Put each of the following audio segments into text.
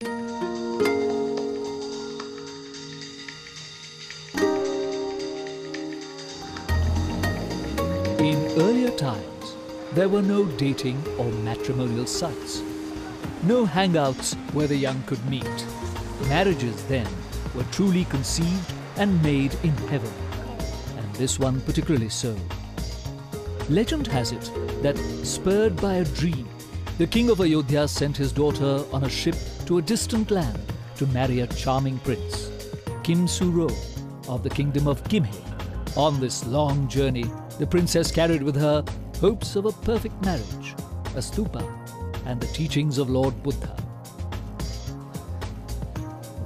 In earlier times, there were no dating or matrimonial sites. No hangouts where the young could meet. Marriages then were truly conceived and made in heaven, and this one particularly so. Legend has it that, spurred by a dream, the king of Ayodhya sent his daughter on a ship to a distant land to marry a charming prince, Kim Suro of the kingdom of Kimhe. On this long journey, the princess carried with her hopes of a perfect marriage, a stupa, and the teachings of Lord Buddha.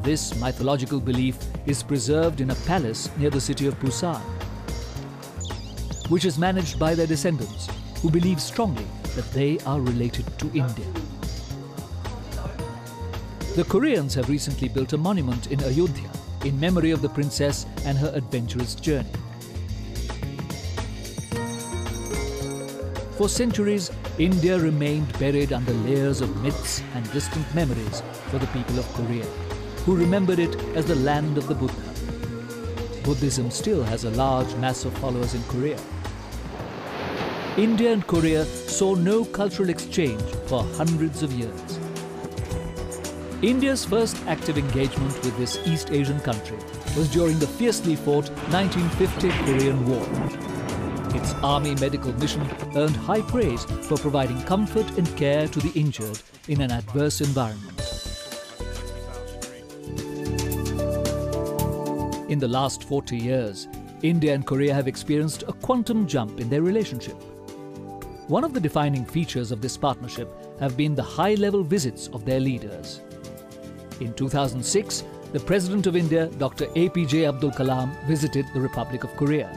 This mythological belief is preserved in a palace near the city of Busan, which is managed by their descendants, who believe strongly that they are related to India. The Koreans have recently built a monument in Ayodhya in memory of the princess and her adventurous journey. For centuries, India remained buried under layers of myths and distant memories for the people of Korea, who remembered it as the land of the Buddha. Buddhism still has a large mass of followers in Korea. India and Korea saw no cultural exchange for hundreds of years. India's first active engagement with this East Asian country was during the fiercely fought 1950 Korean War. Its army medical mission earned high praise for providing comfort and care to the injured in an adverse environment. In the last 40 years, India and Korea have experienced a quantum jump in their relationship. One of the defining features of this partnership have been the high-level visits of their leaders. In 2006, the President of India, Dr. APJ Abdul Kalam, visited the Republic of Korea.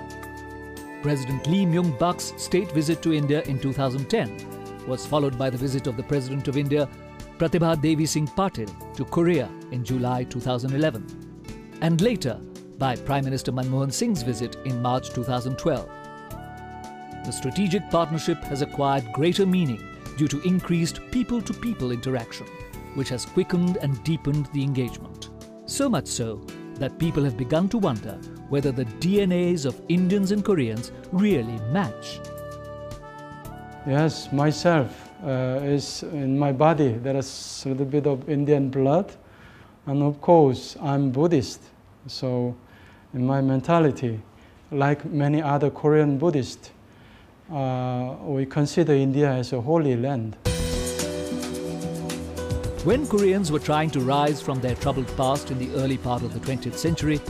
President Lee Myung-bak's state visit to India in 2010 was followed by the visit of the President of India, Pratibha Devi Singh Patil, to Korea in July 2011, and later by Prime Minister Manmohan Singh's visit in March 2012. The strategic partnership has acquired greater meaning due to increased people-to-people interaction, which has quickened and deepened the engagement. So much so that people have begun to wonder whether the DNAs of Indians and Koreans really match. Yes, myself is in my body. There is a little bit of Indian blood, and of course I'm Buddhist. So in my mentality, like many other Korean Buddhists, we consider India as a holy land. When Koreans were trying to rise from their troubled past in the early part of the 20th century,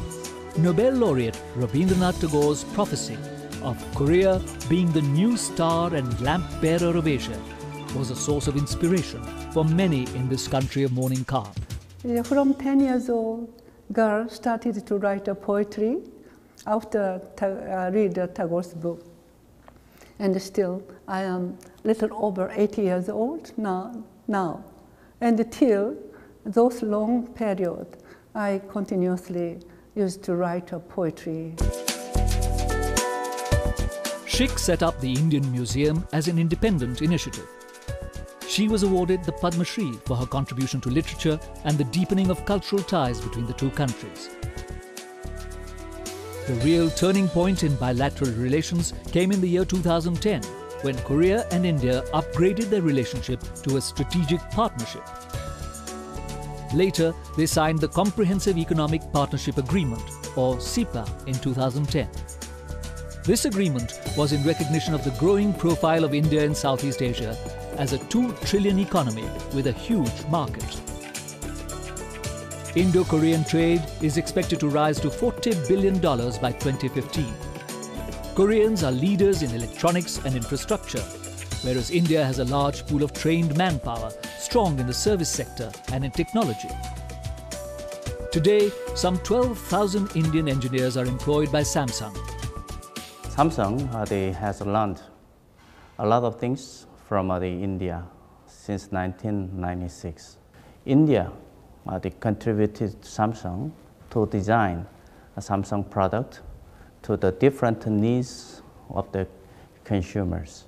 Nobel laureate Rabindranath Tagore's prophecy of Korea being the new star and lamp-bearer of Asia was a source of inspiration for many in this country of morning calm. From 10 years old, girl started to write a poetry after read Tagore's book. And still, I am little over 80 years old now. And till those long period, I continuously used to write a poetry. Schick set up the Indian Museum as an independent initiative. She was awarded the Padma Shri for her contribution to literature and the deepening of cultural ties between the two countries. The real turning point in bilateral relations came in the year 2010, when Korea and India upgraded their relationship to a strategic partnership. Later, they signed the Comprehensive Economic Partnership Agreement, or CEPA, in 2010. This agreement was in recognition of the growing profile of India in Southeast Asia as a 2 trillion economy with a huge market. Indo-Korean trade is expected to rise to $40 billion by 2015. Koreans are leaders in electronics and infrastructure, whereas India has a large pool of trained manpower, strong in the service sector and in technology. Today, some 12,000 Indian engineers are employed by Samsung. Samsung they has learned a lot of things from India since 1996. India they contributed Samsung to design a Samsung product to the different needs of the consumers.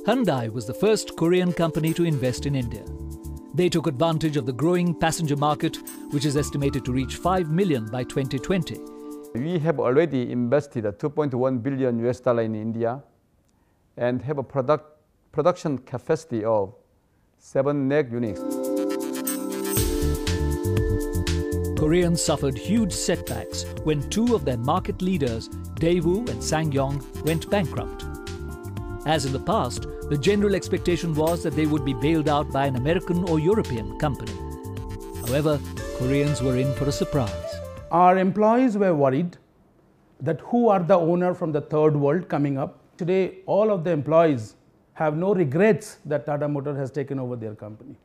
Hyundai was the first Korean company to invest in India. They took advantage of the growing passenger market, which is estimated to reach 5 million by 2020. We have already invested $2.1 billion in India and have a production capacity of 7 lakh units. Koreans suffered huge setbacks when two of their market leaders, Daewoo and Sangyong, went bankrupt. As in the past, the general expectation was that they would be bailed out by an American or European company. However, Koreans were in for a surprise. Our employees were worried that who are the owner from the third world coming up. Today, all of the employees have no regrets that Tata Motor has taken over their company.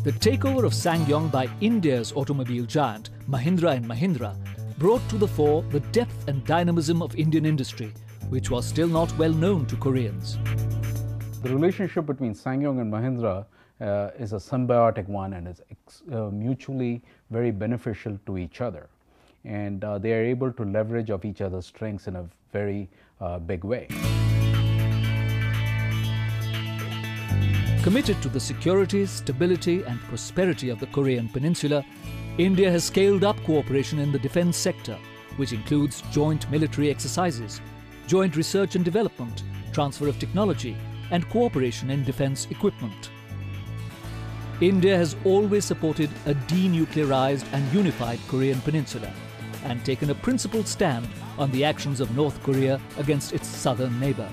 The takeover of Sangyong by India's automobile giant Mahindra & Mahindra brought to the fore the depth and dynamism of Indian industry, which was still not well known to Koreans. The relationship between Sangyong and Mahindra is a symbiotic one and is mutually very beneficial to each other. And they are able to leverage off each other's strengths in a very big way. Committed to the security, stability and prosperity of the Korean peninsula, India has scaled up cooperation in the defense sector, which includes joint military exercises, joint research and development, transfer of technology, and cooperation in defense equipment. India has always supported a denuclearized and unified Korean peninsula and taken a principled stand on the actions of North Korea against its southern neighbor.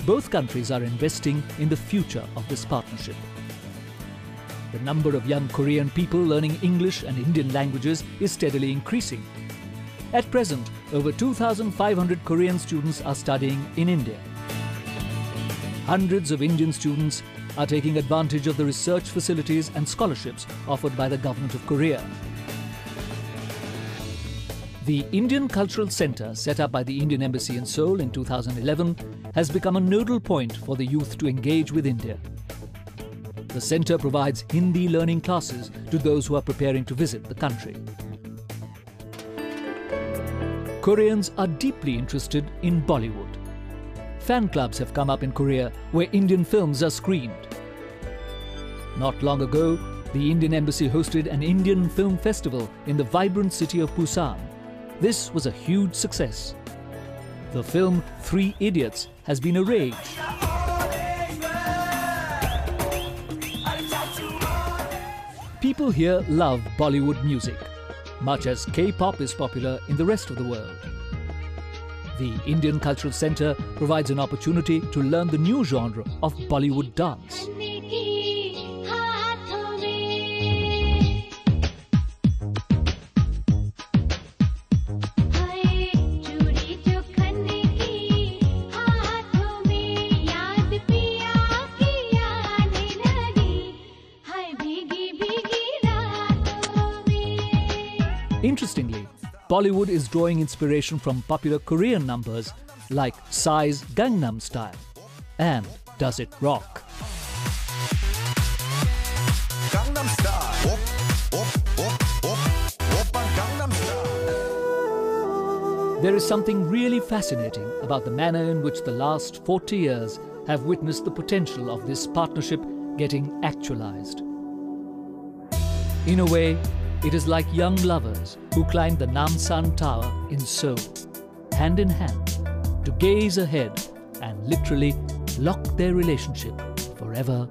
Both countries are investing in the future of this partnership. The number of young Korean people learning English and Indian languages is steadily increasing. At present, over 2,500 Korean students are studying in India. Hundreds of Indian students are taking advantage of the research facilities and scholarships offered by the government of Korea. The Indian Cultural Centre, set up by the Indian Embassy in Seoul in 2011, has become a nodal point for the youth to engage with India. The centre provides Hindi learning classes to those who are preparing to visit the country. Koreans are deeply interested in Bollywood. Fan clubs have come up in Korea where Indian films are screened. Not long ago, the Indian Embassy hosted an Indian film festival in the vibrant city of Busan. This was a huge success. The film 3 Idiots has been a rage. People here love Bollywood music, much as K-pop is popular in the rest of the world. The Indian Cultural Centre provides an opportunity to learn the new genre of Bollywood dance. Interestingly, Bollywood is drawing inspiration from popular Korean numbers like Psy's Gangnam Style and Does It Rock. There is something really fascinating about the manner in which the last 40 years have witnessed the potential of this partnership getting actualized. In a way, it is like young lovers who climbed the Namsan Tower in Seoul, hand in hand, to gaze ahead and literally lock their relationship forever